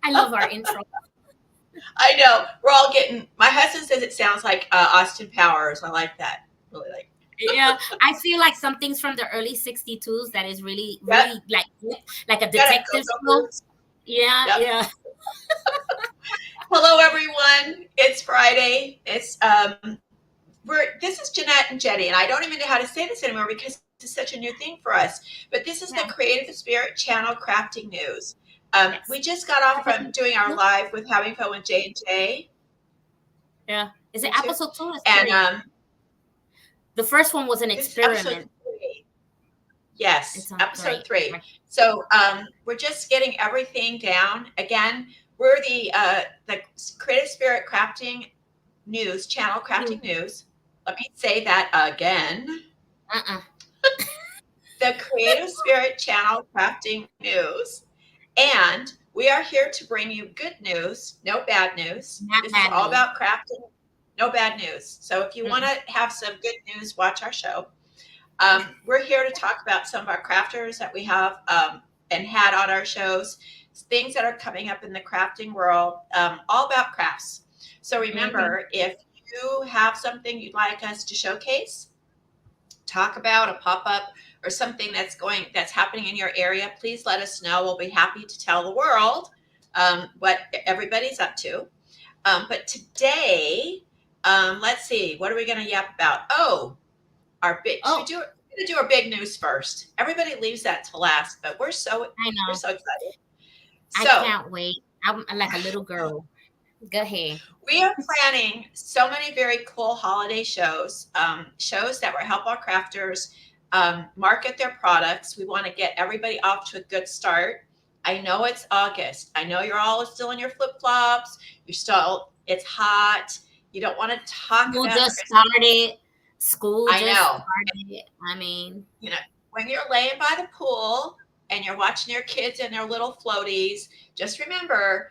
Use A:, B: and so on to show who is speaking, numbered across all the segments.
A: I love our intro.
B: I know. We're all getting, my husband says it sounds like Austin Powers. I like that. Really like.
A: Yeah, I feel like something's from the early 62s that is really,
B: Yep.
A: really like a
B: Gotta
A: detective
B: go
A: show.
B: Boots.
A: Yeah,
B: Yep.
A: yeah.
B: Hello, everyone. It's Friday. This is Jeanette and Jenny, and I don't even know how to say this anymore because it's such a new thing for us. But this is the
A: Yeah.
B: Creative Spirit Channel Crafting News.
A: Yes.
B: We just got off from doing our live with Having Fun with J and J.
A: Yeah. Is it episode 2 or 3?
B: And
A: the first one was an experiment.
B: Episode 3. Yes,
A: It sounds
B: episode
A: great.
B: 3. So we're just getting everything down. Again, we're the Creative Spirit Crafting News Channel, Crafting News. Let me say that again. The Creative Spirit Channel, Crafting News. And we are here to bring you good news, no bad news. This is all about crafting, no bad news. So if you want to have some good news, watch our show. We're here to talk about some of our crafters that we have and had on our shows, things that are coming up in the crafting world, all about crafts. So remember, if you have something you'd like us to showcase, talk about, a pop-up, or something that's happening in your area, please let us know. We'll be happy to tell the world what everybody's up to. But today, let's see, what are we going to yap about? We're going to do our big news first. Everybody leaves that to last, but we're so excited.
A: I can't wait. I'm like a little girl. Go ahead.
B: We are planning so many very cool holiday shows, shows that will help our crafters market their products. We want to get everybody off to a good start. I know it's August. I know you're all still in your flip-flops. It's hot. You don't want to talk about
A: School just started. I mean,
B: when you're laying by the pool and you're watching your kids in their little floaties, just remember,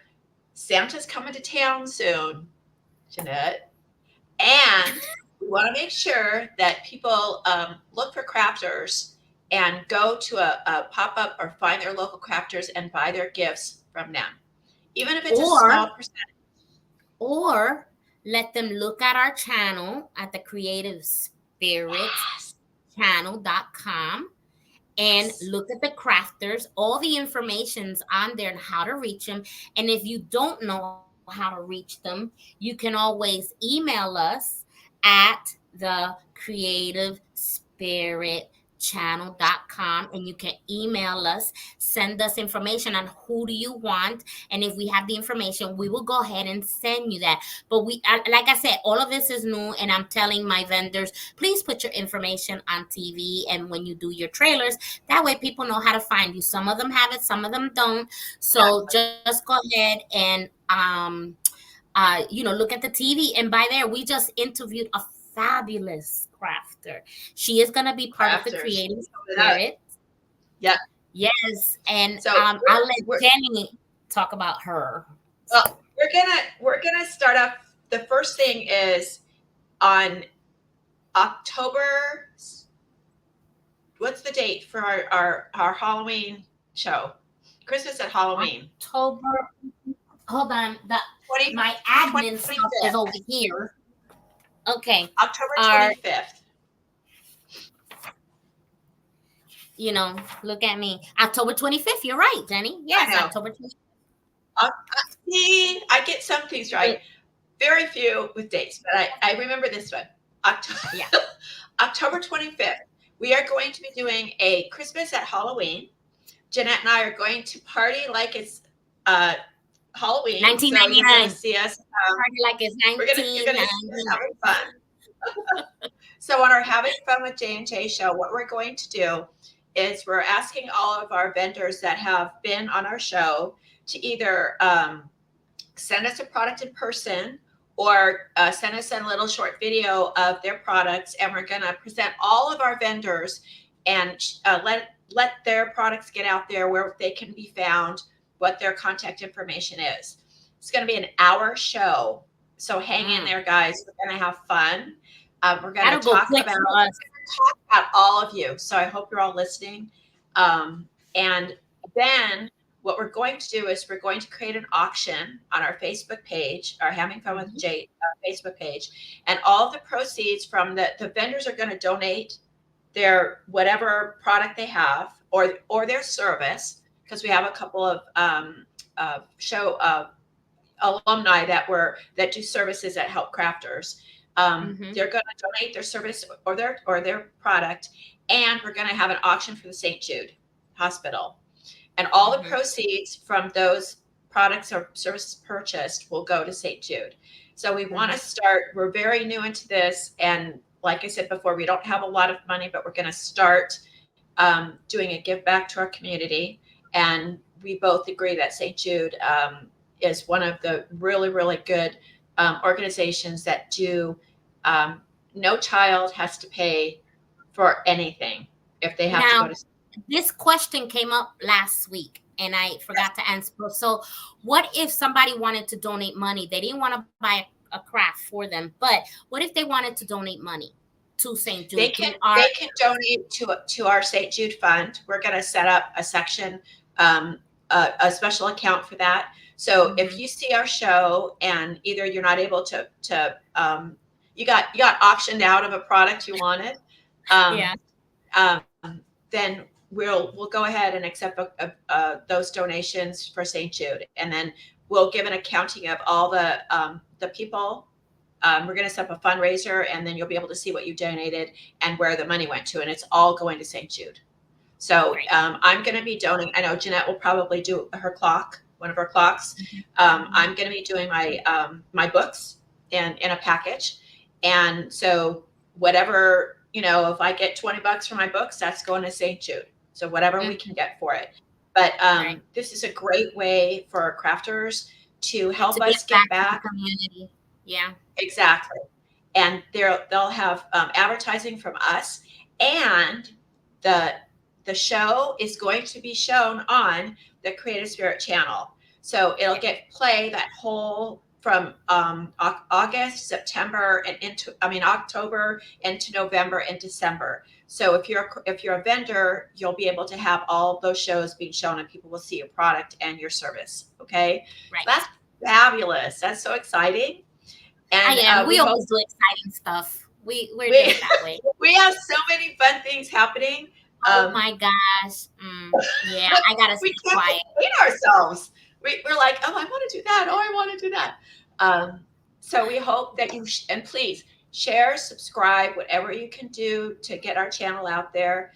B: Santa's coming to town soon, Jeanette. And we want to make sure that people look for crafters and go to a pop-up or find their local crafters and buy their gifts from them, even if it's a small percentage.
A: Or let them look at our channel at the Creative Spirit channel.com and look at the crafters. All the information's on there and how to reach them. And if you don't know how to reach them, you can always email us at the Creative Spirit channel.com and you can email us, send us information on who do you want, and if we have the information, we will go ahead and send you that. But like I said, all of this is new, and I'm telling my vendors, please put your information on TV and when you do your trailers, that way people know how to find you. Some of them have it, some of them don't. So just go ahead and look at the TV, and by there we just interviewed a fabulous crafter. She is going to be part of the Creative Spirit.
B: Yeah.
A: Yes, and so I'll let Jenny talk about her.
B: Well, we're gonna start off. The first thing is on October. What's the date for our Halloween show? Christmas at Halloween.
A: October. Hold on. My admin stuff is over here. Okay.
B: October 25th.
A: Look at me. October 25th. You're right, Jenny. Yes, October 25th.
B: See, I get some things right. Very few with dates, but I remember this one. October 25th. We are going to be doing a Christmas at Halloween. Jeanette and I are going to party like it's Halloween.
A: 1999.
B: So you're going to see us.
A: Party like it's 1999.
B: You're going to see us having fun. So on our Having Fun with J&J show, what we're going to do is we're asking all of our vendors that have been on our show to either send us a product in person or send us a little short video of their products, and we're going to present all of our vendors and let their products get out there where they can be found, what their contact information is. It's going to be an hour show, so hang in there, guys. We're going to have fun. We're going to talk about all of you, so I hope you're all listening. And then what we're going to do is we're going to create an auction on our Facebook page, our Having Fun with
A: Mhm.
B: Jade Facebook page, and all of the proceeds from the vendors are going to donate their whatever product they have or their service, because we have a couple of show alumni that do services that help crafters.
A: Mhm.
B: They're going to donate their service or their product, and we're going to have an auction for the St. Jude Hospital, and all the
A: Mhm.
B: proceeds from those products or services purchased will go to St. Jude. So we want to
A: Mhm.
B: start. We're very new into this, and like I said before, we don't have a lot of money, but we're going to start doing a give back to our community. And we both agree that St. Jude is one of the really, really good organizations that do. Um, no child has to pay for anything if they have to go
A: Now,
B: to.
A: this question came up last week and I forgot to answer. So, what if somebody wanted to donate money? They didn't want to buy a craft for them, but what if they wanted to donate money to St.
B: They
A: Jude
B: can
A: through our.
B: they can donate to our St. Jude fund. We're going to set up a section, a special account for that. So if
A: Mhm.
B: you see our show and either you're not able you got auctioned out of a product you wanted, um,
A: Yeah.
B: then we'll go ahead and accept those donations for St. Jude, and then we'll give an accounting of all the people. We're going to set up a fundraiser, and then you'll be able to see what you donated and where the money went to, and it's all going to St. Jude. So
A: Right.
B: I'm going to be donating. I know Jeanette will probably do her clock, one of her clocks.
A: Mhm.
B: I'm
A: Mhm.
B: going to be doing my books in a package, and so whatever, if I get $20 for my books, that's going to St. Jude. So whatever we can
A: Mhm.
B: get for it. But
A: Right.
B: this is a great way for our crafters to
A: And to
B: help
A: give
B: us give
A: back to the
B: back.
A: community. Yeah.
B: Exactly. And they'll have advertising from us, and the the show is going to be shown on the Creative Spirit channel. So it'll
A: Yeah.
B: get play that whole from August, September, and October into November and December. So if you're a vendor, you'll be able to have all those shows being shown, and people will see your product and your service. Okay, so
A: Right.
B: that's fabulous. That's so exciting,
A: I
B: and
A: am. We
B: we hope
A: always do exciting stuff. We're
B: we
A: just that way.
B: we have so many fun things happening.
A: Oh
B: Um,
A: my gosh. Yeah, I gotta
B: we
A: stay
B: can't
A: quiet.
B: contain ourselves. We're like, oh, I want to do that. Oh, I want to do that. Um, so we hope that and please share, subscribe, whatever you can do to get our channel out there.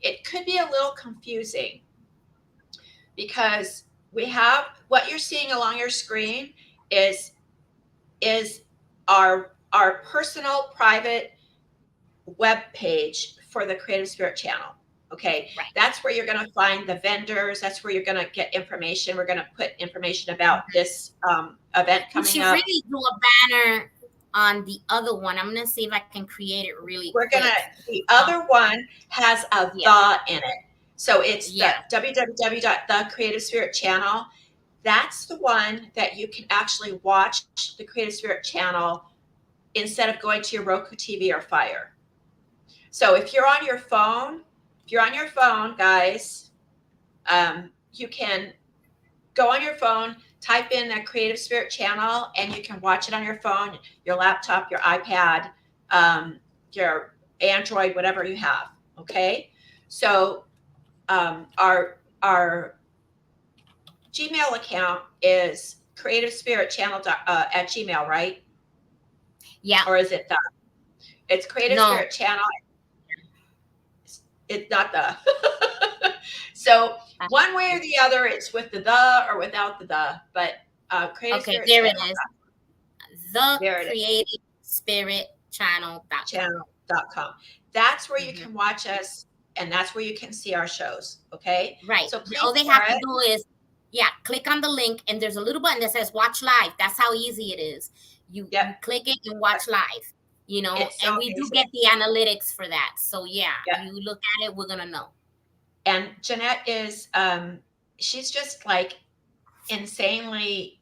B: It could be a little confusing because we have what you're seeing along your screen is is our personal private web page for the Creative Spirit channel. Okay,
A: Right.
B: that's where you're going to find the vendors. That's where you're going to get information. We're going to put information about
A: Mhm.
B: this event
A: We
B: coming
A: should
B: up.
A: really do a banner on the other one. I'm gonna see if I can create it really
B: We're going to,
A: quick.
B: the
A: Um,
B: other one has a
A: yeah,
B: the in it. So it's
A: yeah.
B: the www.thecreativesprit channel. That's the one that you can actually watch the Creative Spirit channel instead of going to your Roku TV or Fire. So if you're on your phone, guys, you can go on your phone, type in the Creative Spirit channel, and you can watch it on your phone, your laptop, your iPad, your Android, whatever you have. Okay, so our Gmail account is Creative Spirit Channel at Gmail, right?
A: Yeah.
B: Or is it the? It's Creative
A: No.
B: Spirit Channel. It's not the. So
A: Uh,
B: one way or the other, it's with the or without the. But Creative
A: Okay,
B: Spirit
A: there it
B: Channel.
A: is. The
B: There it is.
A: Creative Spirit Channel.com.
B: Channel.com. That's where you
A: Mm-hmm.
B: can watch us, and that's where you can see our shows. Okay.
A: Right.
B: So
A: All
B: please
A: they have
B: share
A: to
B: it.
A: do is, yeah, click on the link, and there's a little button that says "Watch Live." That's how easy it is.
B: Yep.
A: You click it and watch live.
B: It's so
A: And we do
B: amazing.
A: get the analytics for that. So yeah,
B: Yeah.
A: you look at it, we're gonna know.
B: And Jeanette is, she's just like insanely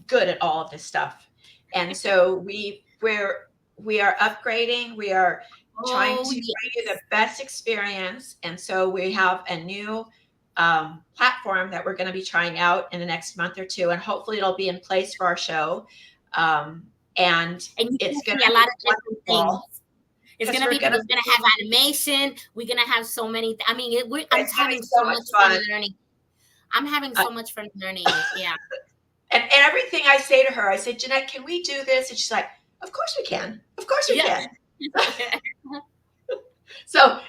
B: good at all of this stuff. And so we are upgrading. We are trying
A: Oh
B: to bring you the
A: yes.
B: best experience. And so we have a new platform that we're going to be trying out in the next month or two, and hopefully it'll be in place for our show. And
A: And you can
B: it's going
A: see a
B: to
A: lot
B: be
A: of different
B: wonderful
A: things. It's
B: because
A: gonna
B: we're
A: be
B: going to
A: we're gonna have animation. We're gonna have so many. I mean, I'm
B: it's going to be
A: having
B: so
A: so
B: much
A: much fun
B: fun.
A: learning. I'm having
B: Uh,
A: so much fun learning it. Yeah.
B: and everything I say to her, I say, Jeanette, can we do this? And she's like, of course we can. Of course we
A: Yeah.
B: can. So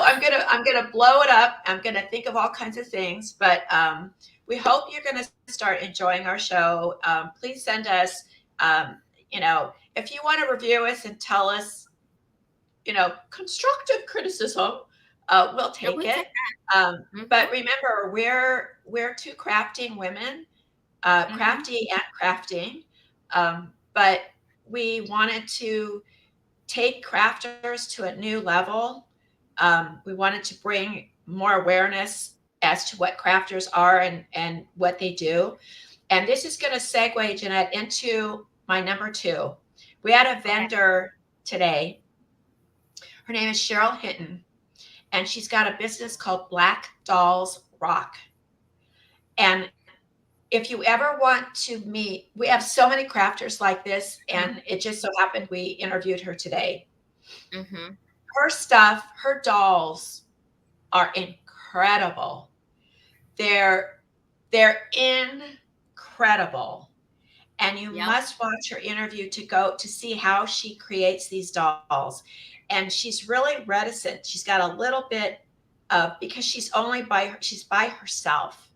B: I'm gonna blow it up. I'm gonna think of all kinds of things, but we hope you're gonna start enjoying our show. Please send us, um, if you want to review us and tell us, constructive criticism, we'll
A: Yeah,
B: take
A: we
B: it.
A: take
B: But
A: that.
B: remember, we're two crafting women,
A: Hmm.
B: crafty and crafting, but we wanted to take crafters to a new level. We wanted to bring more awareness as to what crafters are and what they do. And this is going to segue, Jeanette, into my number two. We had a
A: Okay.
B: vendor today. Her name is Cheryl Hinton, and she's got a business called Black Dolls Rock. And if you ever want to meet, we have so many crafters like this, and it just so happened we interviewed her today.
A: Hmm.
B: Her stuff, her dolls are incredible. They're they're incredible. And you
A: Yep.
B: must watch her interview to go to see how she creates these dolls. And she's really reticent. She's got a little bit of, because she's by herself.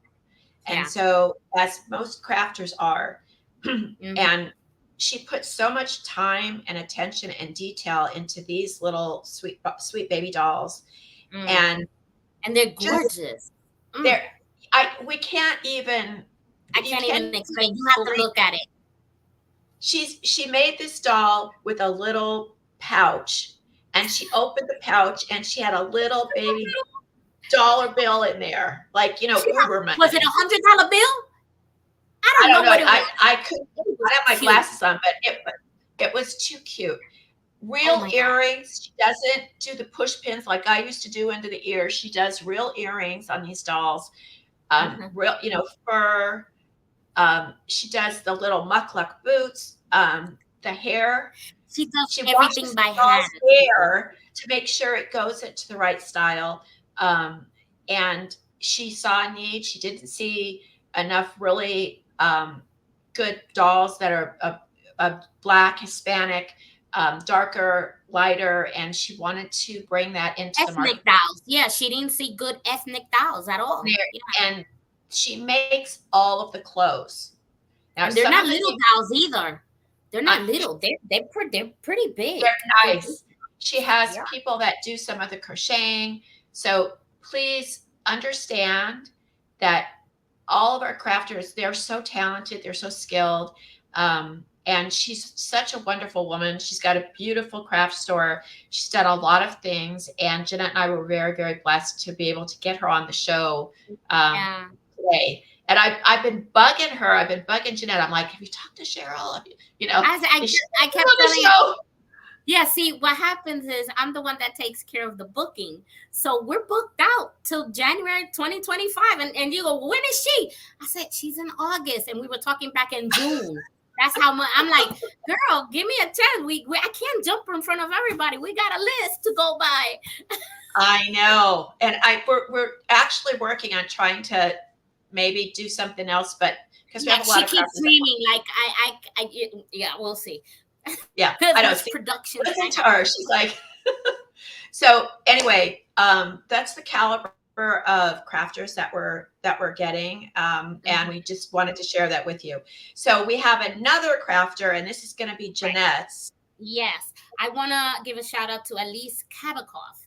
B: And
A: Yeah.
B: so, as most crafters are,
A: Hmm.
B: and she puts so much time and attention and detail into these little sweet baby dolls,
A: Mm.
B: and
A: And they're
B: just
A: gorgeous. Mm.
B: there, I we can't even,
A: I
B: you
A: can't
B: can't
A: even
B: even
A: explain. You have to
B: believe
A: look at
B: it.
A: it.
B: She made this doll with a little pouch, and she opened the pouch and she had a little baby dollar bill in there, like, Uber
A: Was it
B: money.
A: $100 bill? I
B: I
A: don't
B: don't
A: know
B: know.
A: what it was.
B: I couldn't.
A: It
B: I
A: was
B: have my
A: cute.
B: glasses on, but it was too cute.
A: Oh
B: Real
A: my god.
B: earrings. She doesn't do the push pins like I used to do into the ears. She does real earrings on these dolls.
A: Hmm.
B: Real, fur. She does the little muckluck boots. The hair.
A: She does
B: She
A: everything
B: washes
A: by
B: the doll's
A: hand, people.
B: hair to make sure it goes into the right style. Um, and she saw a need. She didn't see enough really good dolls that are a black, Hispanic, darker, lighter, and she wanted to bring that into the
A: Ethnic
B: marketplace.
A: dolls. Yeah, she didn't see good ethnic dolls at all. Yeah.
B: And she makes all of the clothes. Now,
A: And they're
B: some
A: not
B: of the
A: little
B: things
A: dolls either. They're
B: I,
A: not little. They're pretty
B: they're
A: big. They're big.
B: nice. She has
A: Yeah.
B: people that do some of the crocheting. So please understand that all of our crafters, they're so talented, they're so skilled. And she's such a wonderful woman. She's got a beautiful craft store. She's done a lot of things. And Jeanette and I were very, very blessed to be able to get her on the show um,
A: Yeah.
B: today. And I've been bugging her. I've been bugging Jeanette. I'm like, have you talked to Cheryl?
A: As
B: Is she
A: I
B: on
A: kept
B: the
A: telling her,
B: show?
A: yeah, see, what happens is I'm the one that takes care of the booking. So we're booked out till January 2025. And you go, when is she? I said, she's in August. And we were talking back in June. That's how much I'm like, girl, give me a chance. I can't jump in front of everybody. We got a list to go by.
B: I know. And we're actually working on trying to maybe do something else, but because we
A: Yeah,
B: have a lot
A: she
B: of
A: keeps
B: crafters that
A: dreaming. Like, yeah, we'll see.
B: yeah, I
A: There's
B: know.
A: much
B: See,
A: production
B: listen
A: behind
B: to
A: it.
B: her. She's like, so anyway, that's the caliber of crafters that we're getting, and we
A: Mhm.
B: just wanted to share that with you. So we have another crafter, and this is going to be
A: Right.
B: Jeanette's.
A: Yes, I want to give a shout out to Elise Kabakov.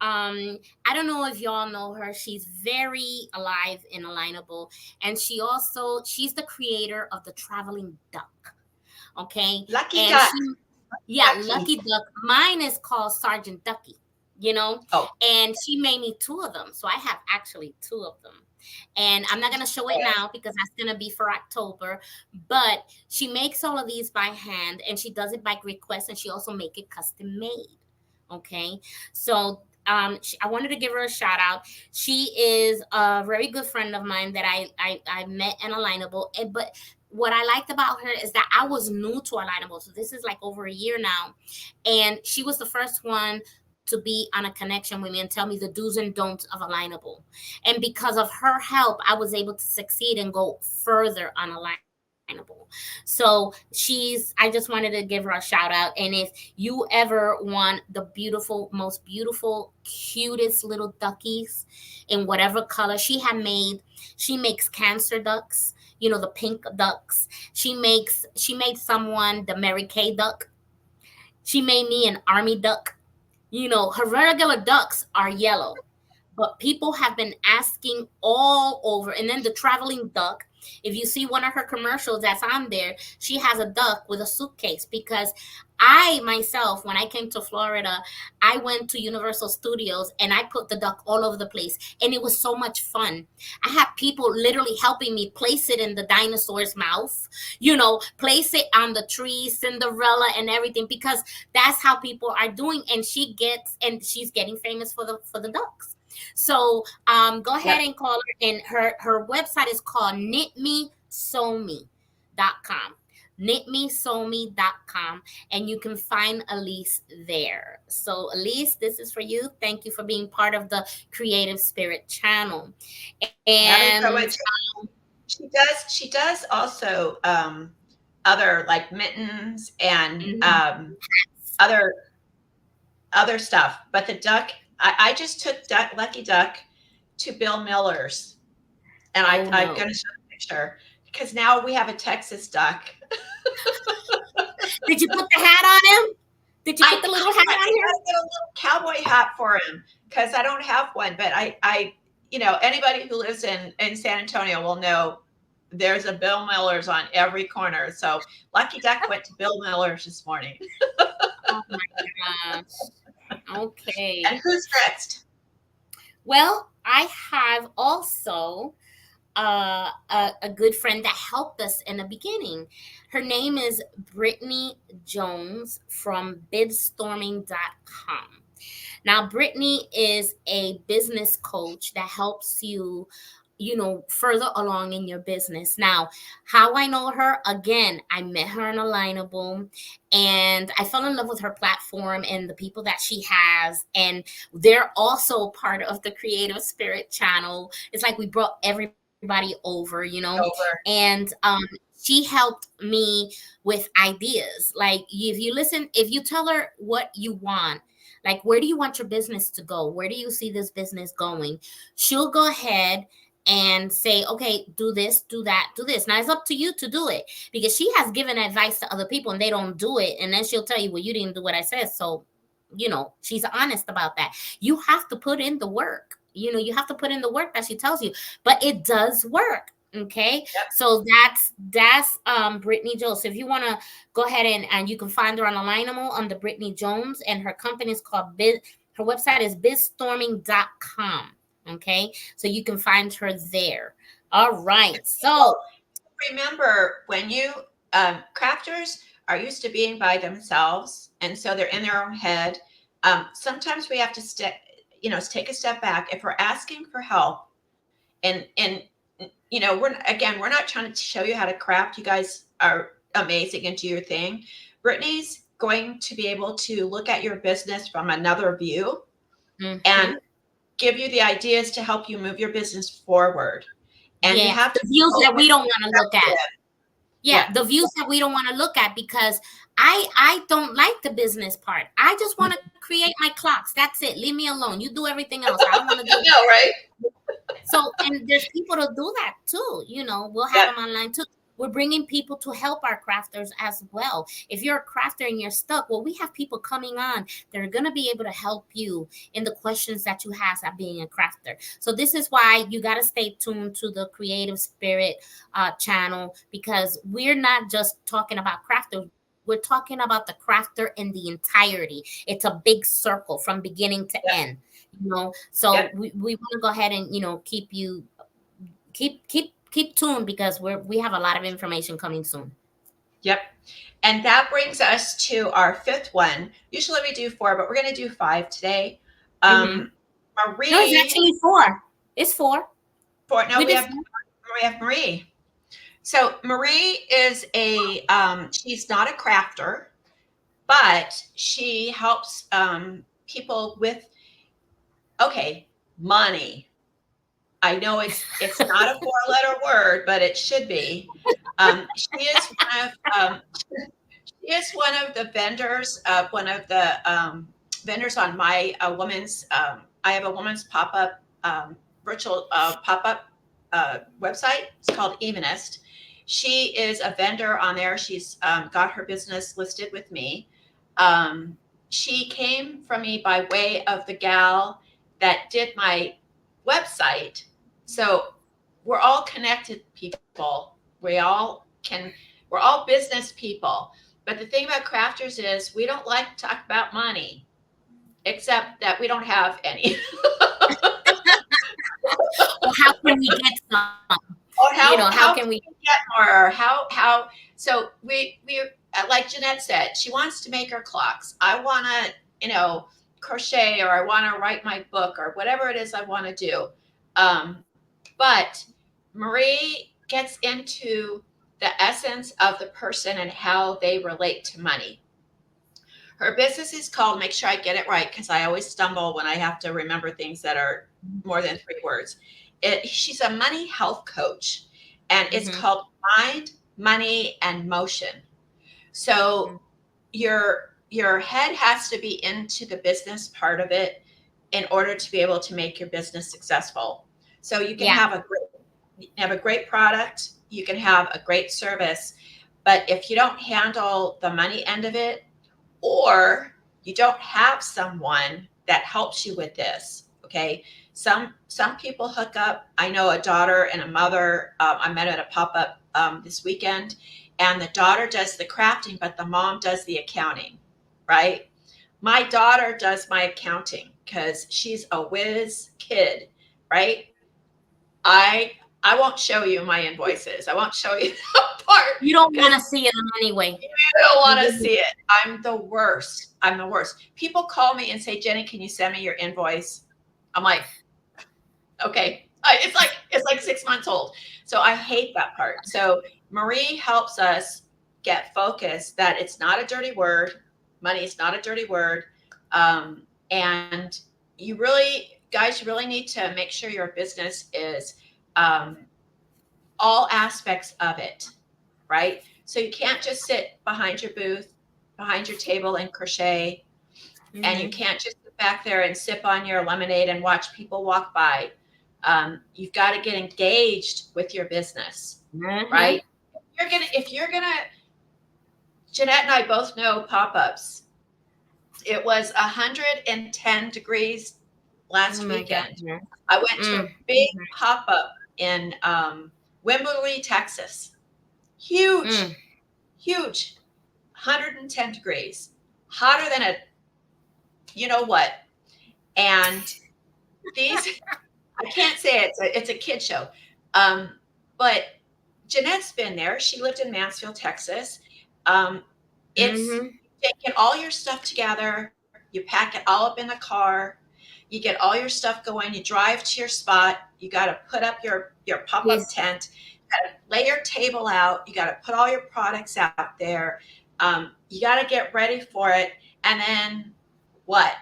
A: I don't know if y'all know her. She's very alive and alignable, and she's the creator of the traveling duck. Okay,
B: Lucky
A: and
B: Duck.
A: yeah,
B: Ducky.
A: Lucky Duck. Mine is called Sergeant Ducky. You know,
B: Oh,
A: and she made me two of them, so I have actually two of them. And I'm not gonna show it
B: yes.
A: now because that's gonna be for October. But she makes all of these by hand, and she does it by request, and she also make it custom made. Okay, so I wanted to give her a shout out. She is a very good friend of mine that I met in Alignable. But what I liked about her is that I was new to Alignable. So this is like over a year now. And she was the first one to be on a connection with me and tell me the do's and don'ts of Alignable. And because of her help, I was able to succeed and go further on Alignable. So I just wanted to give her a shout out. And if you ever want the beautiful, most beautiful, cutest little duckies in whatever color she makes cancer ducks, the pink ducks. She made someone the Mary Kay duck. She made me an army duck. Her regular ducks are yellow, but people have been asking all over. And then the traveling duck, if you see one of her commercials that's on there, she has a duck with a suitcase. Because I myself, when I came to Florida, I went to Universal Studios and I put the duck all over the place, and it was so much fun. I had people literally helping me place it in the dinosaur's mouth, place it on the tree, Cinderella and everything, because that's how people are doing. And she's getting famous for the ducks. So go ahead
B: Yep.
A: and call her. And her website is called knitmesewme.com. Knitmesewme.com. And you can find Elise there. So Elise, this is for you. Thank you for being part of the Creative Spirit channel.
B: Having
A: And
B: fun with she does also other like mittens and
A: mhm,
B: other stuff. But the duck, I just took Lucky Duck to Bill Miller's, and
A: oh
B: I'm
A: no.
B: going to show the picture because now we have a Texas duck.
A: Did you put the hat on him? Did you
B: I
A: put the little hat
B: I
A: on him?
B: gotta get a little cowboy hat for him because I don't have one. But anybody who lives in San Antonio will know there's a Bill Miller's on every corner. So Lucky Duck went to Bill Miller's this morning.
A: Oh my gosh.
B: And
A: Okay.
B: who's next?
A: Well, I have also a good friend that helped us in the beginning. Her name is Brittany Jones from bidstorming.com. Now, Brittany is a business coach that helps you, further along in your business. Now, how I know her, again, I met her in Alignable, and I fell in love with her platform and the people that she has. And they're also part of the Creative Spirit channel. It's like we brought everybody over.
B: Over.
A: And she helped me with ideas. Like, if you tell her what you want, like, where do you want your business to go? Where do you see this business going? She'll go ahead and say, okay, do this, do that, do this. Now it's up to you to do it, because she has given advice to other people and they don't do it. And then she'll tell you, well, you didn't do what I said. So, she's honest about that. You have to put in the work. You have to put in the work that she tells you, but it does work. Okay.
B: Yep.
A: So that's Brittany Jones. So if you want to go ahead and you can find her on Alignable under Brittany Jones, and her company is called her website is bidstorming.com. Okay. So you can find her there. All right. So
B: People remember when you crafters are used to being by themselves, and so they're in their own head. Sometimes we have to take a step back if we're asking for help, and we're not trying to show you how to craft. You guys are amazing and do your thing. Brittany's going to be able to look at your business from another view and
A: mhm.
B: give you the ideas to help you move your business forward. And you
A: Yeah,
B: have
A: the
B: to be
A: views that
B: open
A: we don't
B: and
A: want to look at.
B: receptive. Yeah.
A: Yeah, the views that we don't want to look at, because I don't like the business part. I just want to create my clocks. That's it. Leave me alone. You do everything else. I don't want to do
B: No, right?
A: so. And there's people to do that too. We'll have
B: Yeah.
A: them online too. We're bringing people to help our crafters as well. If you're a crafter and you're stuck, well, we have people coming on that are going to be able to help you in the questions that you have at being a crafter. So this is why you got to stay tuned to the Creative Spirit channel, because we're not just talking about crafters. We're talking about the crafter in the entirety. It's a big circle from beginning to
B: Yep.
A: end. So
B: Yep.
A: we want to go ahead and keep tuned, because we have a lot of information coming soon.
B: Yep. And that brings us to our fifth one. Usually we do four, but we're going to do five today.
A: Mm-hmm.
B: Um,
A: No, it's
B: Marie,
A: actually four. It's four.
B: for no,
A: We did four.
B: we have Marie. So Marie is she's not a crafter, but she helps people with okay money. I know it's not a four-letter word, but it should be. She is one of she is one of the vendors, one of the vendors on my woman's. I have a woman's pop-up virtual pop-up website. It's called Evenist. She is a vendor on there. She's got her business listed with me. Um, she came from me by way of the gal that did my website. So we're all connected people. We're all business people. But the thing about crafters is we don't like to talk about money, except that we don't have any.
A: Well, how can we get some?
B: Or
A: How
B: how
A: can
B: can
A: we?
B: we get more? Or how so we like Jeanette said, she wants to make her clocks. I want to crochet, or I want to write my book, or whatever it is I want to do. But Marie gets into the essence of the person and how they relate to money. Her business is called, make sure I get it right because I always stumble when I have to remember things that are more than three words. She's a money health coach, and it's
A: Mm-hmm.
B: called Mind, Money, and Motion. So your head has to be into the business part of it in order to be able to make your business successful. So you can
A: Yeah.
B: have a great product, you can have a great service, but if you don't handle the money end of it, or you don't have someone that helps you with this, okay, some people hook up. I know a daughter and a mother. I met at a pop-up this weekend, and the daughter does the crafting but the mom does the accounting, right? My daughter does my accounting because she's a whiz kid, right? I won't show you my invoices. I won't show you that part
A: You don't want
B: because
A: to see it anyway.
B: I don't
A: You
B: want to
A: really.
B: see it. I'm the worst. I'm the worst. People call me and say, Jenny, can you send me your invoice? I'm like, okay. It's like 6 months old. So I hate that part. So Marie helps us get focused that it's not a dirty word. Money is not a dirty word. And guys, you really need to make sure your business is um, all aspects of it, right? So you can't just sit behind your booth, behind your table and crochet, and you
A: Mm-hmm.
B: can't just sit back there and sip on your lemonade and watch people walk by. You've got to get engaged with your business,
A: Mm-hmm.
B: right? If you're gonna, Jeanette and I both know pop-ups. It was 110 degrees
A: Oh
B: last
A: my God.
B: weekend.
A: Yeah.
B: I went to a big
A: Mm-hmm.
B: pop-up in Wimberley, Texas. Huge,
A: Mm.
B: huge, 110 degrees, hotter than a you know what. And these, I can't say it's a kid show, um, but Jeanette's been there. She lived in Mansfield, Texas. Um, it's
A: Mm-hmm.
B: taking all your stuff together. You pack it all up in the car. You get all your stuff going. You drive to your spot. You got to put up your pop up
A: Yes.
B: tent. You got to lay your table out. You got to put all your products out there. You got to get ready for it. And then what?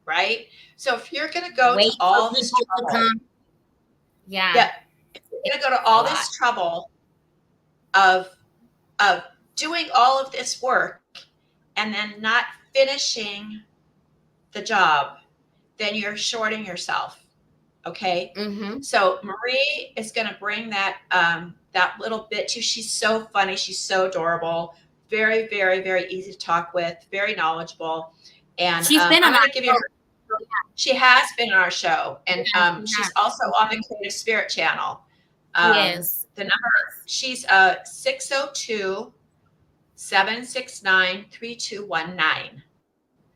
B: Right? So if you're going to go to
A: Wait for
B: all this
A: people to
B: trouble,
A: come. Yeah.
B: yeah, if you're
A: It's
B: going to go to
A: a
B: all
A: lot.
B: this trouble of of doing all of this work and then not finishing the job, then you're shorting yourself. Okay.
A: Mm-hmm.
B: So Marie is going to bring that little bit to. She's so funny. She's so adorable. Very, very, very easy to talk with. Very knowledgeable. And
A: She's been on
B: I'm
A: our
B: going to give you
A: show.
B: her. She has been on our show, and
A: Yeah, she
B: she's
A: has.
B: also on the Creative Spirit channel.
A: Yes.
B: The number she's 602 769 3219.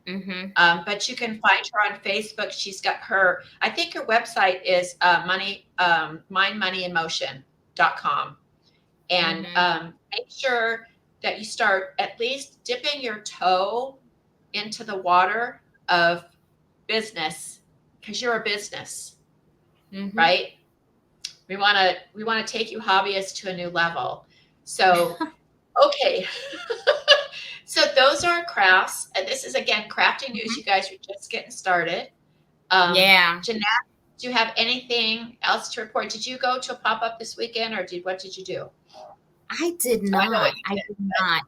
A: Mm-hmm.
B: But you can find her on Facebook. She's got I think her website is mindmoneyandmotion.com. And
A: Mm-hmm.
B: make sure that you start at least dipping your toe into the water of business, because you're a business,
A: Mm-hmm.
B: right? We want to take you hobbyists to a new level. So, okay. So those are crafts. And this is again crafting news. You guys are just getting started.
A: Yeah.
B: Jeanette, do you have anything else to report? Did you go to a pop up this weekend, or what did you do?
A: I did
B: So I know what
A: not.
B: you
A: I
B: did,
A: did not.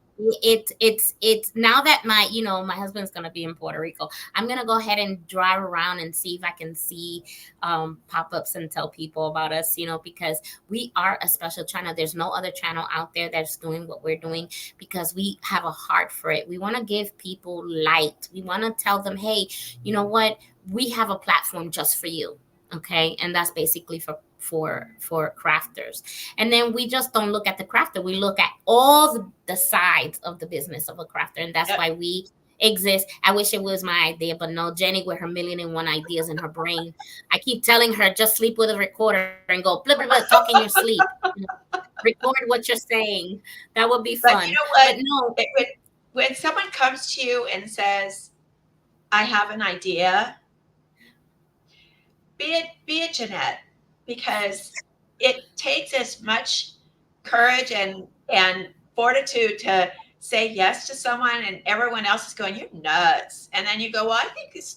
A: It's now that my husband's gonna be in Puerto Rico. I'm gonna go ahead and drive around and see if I can see pop-ups and tell people about us, because we are a special channel. There's no other channel out there that's doing what we're doing because we have a heart for it. We want to give people light. We want to tell them, hey, you know what? We have a platform just for you. Okay. And that's basically for crafters. And then we just don't look at the crafter. We look at all the sides of the business of a crafter. And that's
B: Yep.
A: why we exist. I wish it was my idea, but no, Jenny with her million and one ideas in her brain. I keep telling her, just sleep with a recorder and go, blah, blah, blah, talk in your sleep. Record what you're saying. That would be
B: But
A: fun.
B: you know
A: But
B: what?
A: no,
B: When someone comes to you and says, "I have an idea," be a Jeanette, because it takes as much courage and fortitude to say yes to someone, and everyone else is going, "You're nuts," and then you go, "Well,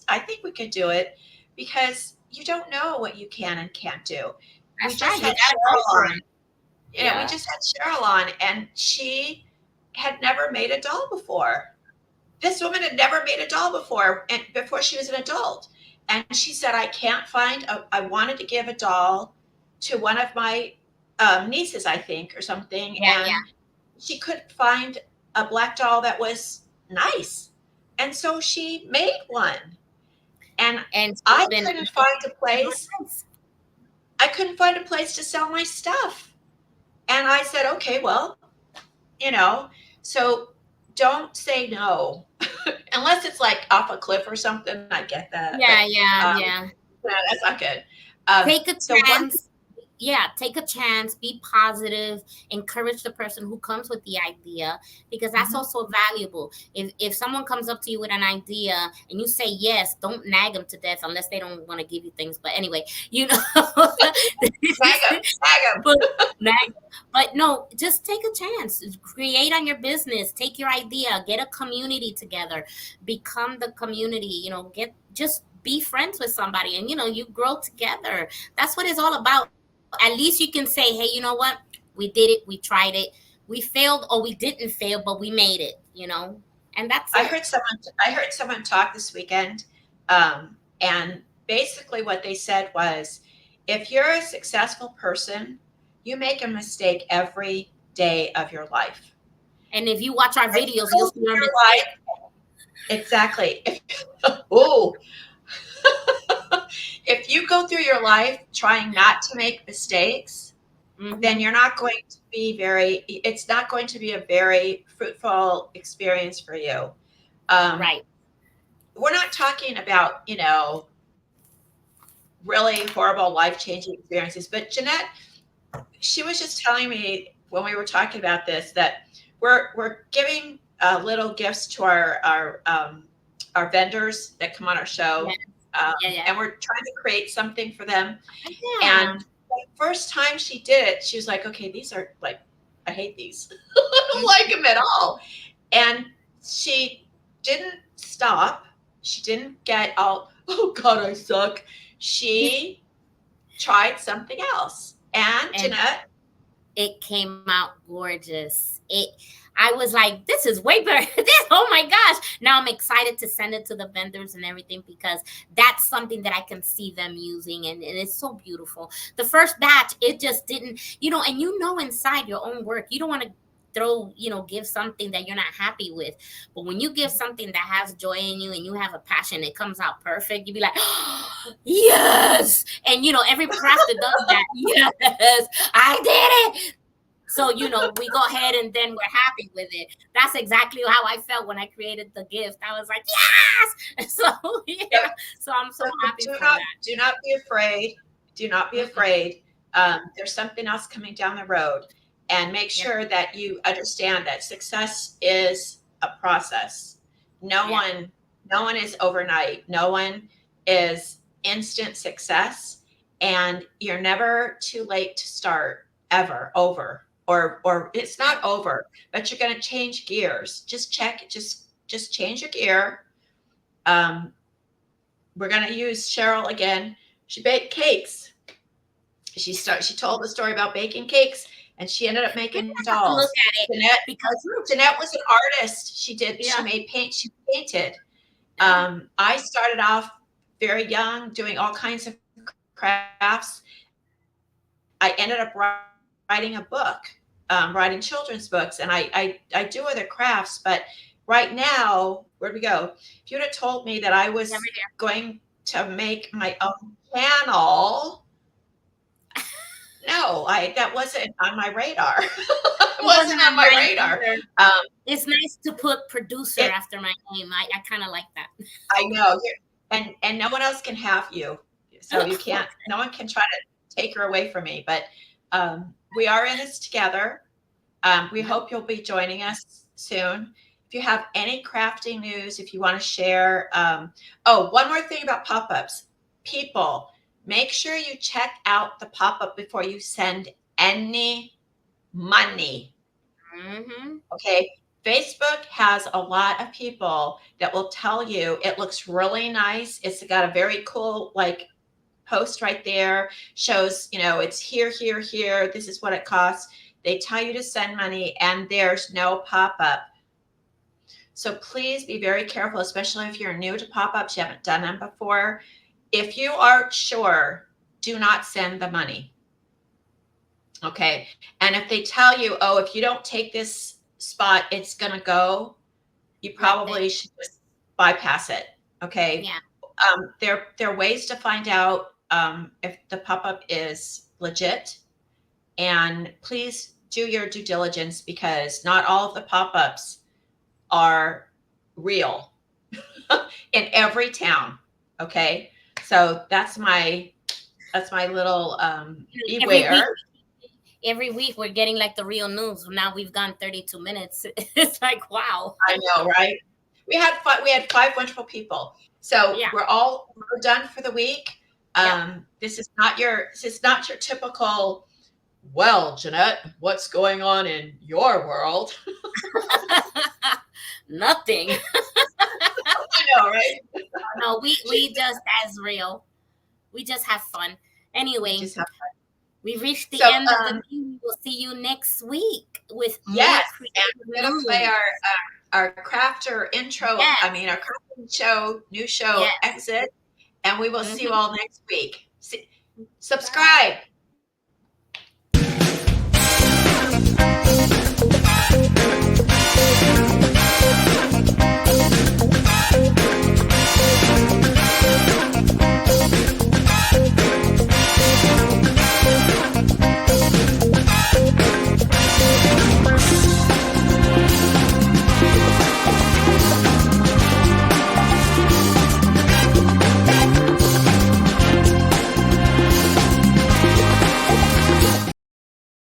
B: I think we could do it," because you don't know what you can and can't do. We
A: that's right.
B: just
A: You
B: had
A: got to go
B: Cheryl
A: for
B: on.
A: it.
B: We
A: Yeah.
B: just had Cheryl on, and she had never made a doll before. This woman had never made a doll before, and before she was an adult. And she said, "I can't find. I wanted to give a doll to one of my nieces, I think, or something,
A: Yeah. Yeah.
B: and she couldn't find a black doll that was nice, and so she made one. And
A: And she's
B: I
A: been
B: couldn't find a place.
A: nice.
B: I couldn't find a place to sell my stuff. And I said, okay, well, you know, so don't say no unless it's like off a cliff or something. I get that, but
A: Yeah. Yeah.
B: um,
A: Yeah.
B: no, that's not good.
A: Take a
B: The one,
A: chance. Yeah, take a chance, be positive, encourage the person who comes with the idea, because that's
B: mhm.
A: also valuable. If someone comes up to you with an idea and you say yes, don't nag them to death unless they don't want to give you things. But anyway, you know.
B: Snag them, snag them.
A: but nag, but no, just take a chance. Create on your business. Take your idea. Get a community together. Become the community. Get just be friends with somebody, and you grow together. That's what it's all about. At least you can say, hey, you know what? We did it. We tried it. We failed or we didn't fail, but we made it. And that's
B: I
A: it.
B: heard someone. I heard someone talk this weekend, and basically what they said was, if you're a successful person, you make a mistake every day of your life.
A: And if you watch our
B: If you
A: videos, you'll
B: go
A: see
B: through
A: our
B: your
A: mistakes.
B: life, exactly. Oh, if you go through your life trying not to make mistakes, then
A: Hmm.
B: you're not going to be very. It's not going to be a very fruitful experience for you. Um,
A: Right.
B: we're not talking about really horrible life changing experiences, but Jeanette, she was just telling me when we were talking about this that we're giving little gifts to our vendors that come on our
A: Yeah.
B: show,
A: Yeah. Yeah.
B: and we're trying to create something for them.
A: Yeah.
B: And the first time she did it, she was like, "Okay, these are like, I hate these. I don't like them at all." And she didn't stop. She didn't get all, "Oh God, I suck." She tried something else. And
A: And
B: Jeanette,
A: it came out gorgeous. I was like, this is way better. Oh my gosh. Now I'm excited to send it to the vendors and everything because that's something that I can see them using, and it's so beautiful. The first batch, it just didn't, and inside your own work, you don't want to give something that you're not happy with. But when you give something that has joy in you and you have a passion, it comes out perfect. You be like, oh, yes. And every crafter does that. Yes, I did it. So, we go ahead and then we're happy with it. That's exactly how I felt when I created the gift. I was like, yes. So, yeah.
B: yep.
A: So I'm so
B: So
A: happy for that.
B: do not be afraid. Do not be
A: Mm-mm.
B: afraid. There's something else coming down the road, and make
A: Yeah.
B: sure that you understand that success is a process. No
A: Yeah.
B: one, no one is overnight. No one is instant success, and you're never too late to start, ever, over, or it's not over, but you're going to change gears. Just change your gear. Um, we're going to use Cheryl again. She baked cakes. She told the story about baking cakes, and she ended up
A: Maybe
B: making
A: I have to look
B: dolls.
A: at it
B: Jeanette
A: because
B: Jeanette was an artist. She
A: yeah.
B: made paint. She painted. I started off very young doing all kinds of crafts. I ended up writing a book, writing children's books, and I do other crafts. But right now, where'd we go? If you'd have told me that I was going
A: Yeah, right
B: to make my own channel, no, I that wasn't on my radar. It
A: there.
B: wasn't
A: It
B: on
A: wasn't
B: my
A: on
B: radar.
A: mine either.
B: Um,
A: It's nice to put
B: it,
A: producer after my name. I kind of like that.
B: I know, and no one else can have you, so you can't.
A: Okay.
B: No one can try to take her away from me. But we are in this together. We
A: Yep.
B: hope you'll be joining us soon. If you have any crafting news, if you want to share, oh, one more thing about pop-ups, people, make sure you check out the pop-up before you send any money.
A: Mm-hmm.
B: Okay. Facebook has a lot of people that will tell you it looks really nice. It's got a very cool, like, post right there, shows, it's here, here, here. This is what it costs. They tell you to send money, and there's no pop up. So please be very careful, especially if you're new to pop ups, you haven't done them before. If you aren't sure, do not send the money. Okay. And if they tell you, oh, if you don't take this spot, it's going to go, you
A: Right there.
B: probably should just bypass it. Okay.
A: Yeah.
B: There are ways to find out if the pop-up is legit, and please do your due diligence, because not all of the pop-ups are real in every town. Okay. So that's my little
A: Every week,
B: beware.
A: every week we're getting like the real news. Now we've gone 32 minutes. It's like wow.
B: I know, right? We had five wonderful people. So
A: Yeah.
B: we're done for the week.
A: Yep.
B: This is not your typical, well, Jeanette, what's going on in your world?
A: Nothing.
B: I know, right?
A: No, we just as real. We just have fun.
B: We
A: Anyway,
B: just have
A: we've reached the
B: so
A: end of the day. We will see you next week with more
B: yes, and
A: creative
B: we're gonna play
A: news.
B: our crafter intro. I
A: Yes.
B: mean, our crafting show, new show
A: Yes.
B: exit, and we will see you
A: Mm-hmm.
B: all next week.
A: Bye.
B: Subscribe.